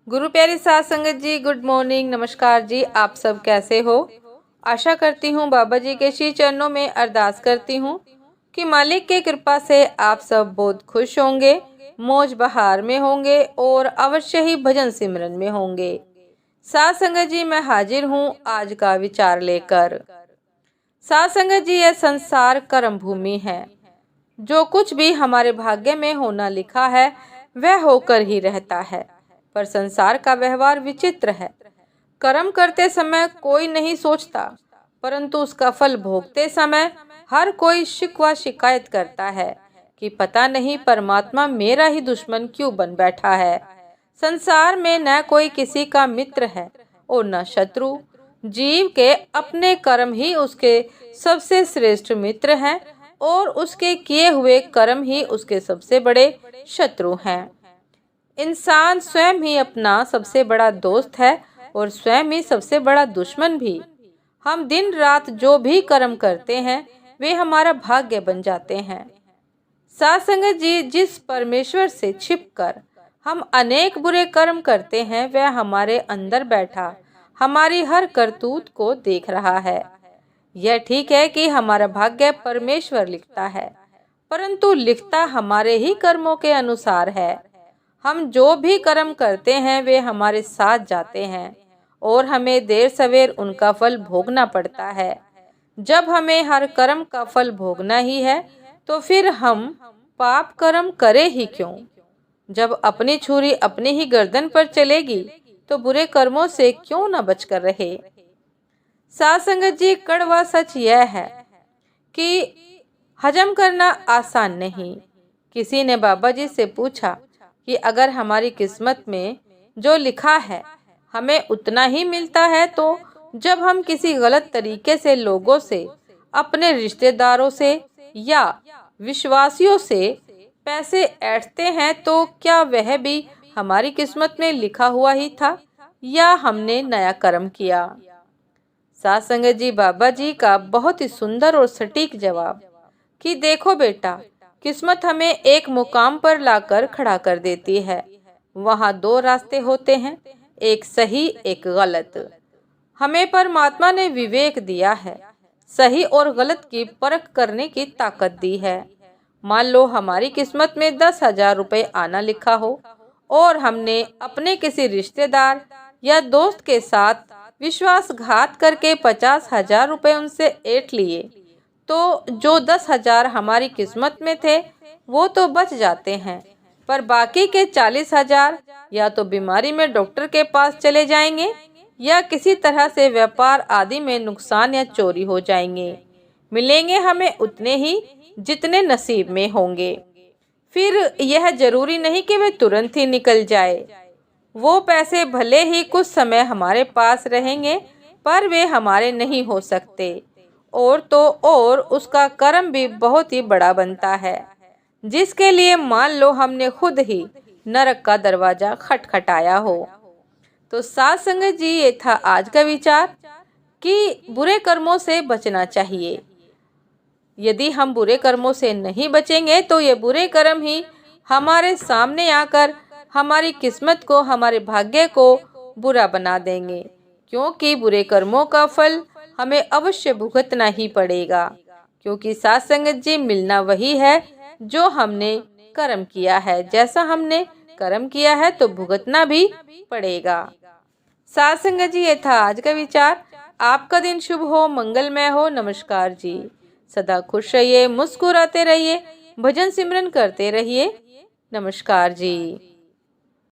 गुरु प्यारी साध संगत जी, गुड मॉर्निंग, नमस्कार जी। आप सब कैसे हो? आशा करती हूँ बाबा जी के श्री चरणों में अरदास करती हूँ कि मालिक के कृपा से आप सब बहुत खुश होंगे, मौज बहार में होंगे और अवश्य ही भजन सिमरन में होंगे। साध संगत जी, मैं हाजिर हूँ आज का विचार लेकर। साध संगत जी, यह संसार कर्म भूमि है। जो कुछ भी हमारे भाग्य में होना लिखा है वह होकर ही रहता है, पर संसार का व्यवहार विचित्र है। कर्म करते समय कोई नहीं सोचता, परंतु उसका फल भोगते समय हर कोई शिकवा शिकायत करता है कि पता नहीं परमात्मा मेरा ही दुश्मन क्यों बन बैठा है। संसार में न कोई किसी का मित्र है और न शत्रु। जीव के अपने कर्म ही उसके सबसे श्रेष्ठ मित्र हैं और उसके किए हुए कर्म ही उसके सबसे बड़े शत्रु हैं। इंसान स्वयं ही अपना सबसे बड़ा दोस्त है और स्वयं ही सबसे बड़ा दुश्मन भी। हम दिन रात जो भी कर्म करते हैं वे हमारा भाग्य बन जाते हैं। साध संगत जी, जिस परमेश्वर से छिपकर हम अनेक बुरे कर्म करते हैं वह हमारे अंदर बैठा हमारी हर करतूत को देख रहा है। यह ठीक है कि हमारा भाग्य परमेश्वर लिखता है, परंतु लिखता हमारे ही कर्मों के अनुसार है। हम जो भी कर्म करते हैं वे हमारे साथ जाते हैं और हमें देर सवेर उनका फल भोगना पड़ता है। जब हमें हर कर्म का फल भोगना ही है तो फिर हम पाप कर्म करें ही क्यों? जब अपनी छुरी अपनी ही गर्दन पर चलेगी तो बुरे कर्मों से क्यों न बचकर रहे। साध संगत जी, कड़वा सच यह है कि हजम करना आसान नहीं। किसी ने बाबा जी से पूछा कि अगर हमारी किस्मत में जो लिखा है हमें उतना ही मिलता है, तो जब हम किसी गलत तरीके से लोगों से, अपने रिश्तेदारों से या विश्वासियों से पैसे ऐंठते हैं तो क्या वह भी हमारी किस्मत में लिखा हुआ ही था या हमने नया कर्म किया? साध संगत जी, बाबा जी का बहुत ही सुंदर और सटीक जवाब कि देखो बेटा, किस्मत हमें एक मुकाम पर लाकर खड़ा कर देती है। वहाँ दो रास्ते होते हैं, एक सही एक गलत। हमें परमात्मा ने विवेक दिया है, सही और गलत की परख करने की ताकत दी है। मान लो हमारी किस्मत में 10,000 रुपए आना लिखा हो और हमने अपने किसी रिश्तेदार या दोस्त के साथ विश्वासघात करके 50,000 रुपए उनसे ऐंठ लिए, तो जो 10,000 हमारी किस्मत में थे वो तो बच जाते हैं, पर बाकी के 40,000 या तो बीमारी में डॉक्टर के पास चले जाएंगे या किसी तरह से व्यापार आदि में नुकसान या चोरी हो जाएंगे। मिलेंगे हमें उतने ही जितने नसीब में होंगे। फिर यह जरूरी नहीं कि वे तुरंत ही निकल जाए। वो पैसे भले ही कुछ समय हमारे पास रहेंगे पर वे हमारे नहीं हो सकते। और तो और उसका कर्म भी बहुत ही बड़ा बनता है, जिसके लिए मान लो हमने खुद ही नरक का दरवाजा खटखटाया हो। तो साध संगत जी, ये था आज का विचार कि बुरे कर्मों से बचना चाहिए। यदि हम बुरे कर्मों से नहीं बचेंगे तो ये बुरे कर्म ही हमारे सामने आकर हमारी किस्मत को, हमारे भाग्य को बुरा बना देंगे, क्योंकि बुरे कर्मों का फल हमें अवश्य भुगतना ही पड़ेगा। क्योंकि साध संगत जी, मिलना वही है जो हमने कर्म किया है। जैसा हमने कर्म किया है तो भुगतना भी पड़ेगा। साध संगत जी, ये था आज का विचार। आपका दिन शुभ हो, मंगलमय हो। नमस्कार जी। सदा खुश रहिए, मुस्कुराते रहिए, भजन सिमरन करते रहिए। नमस्कार जी।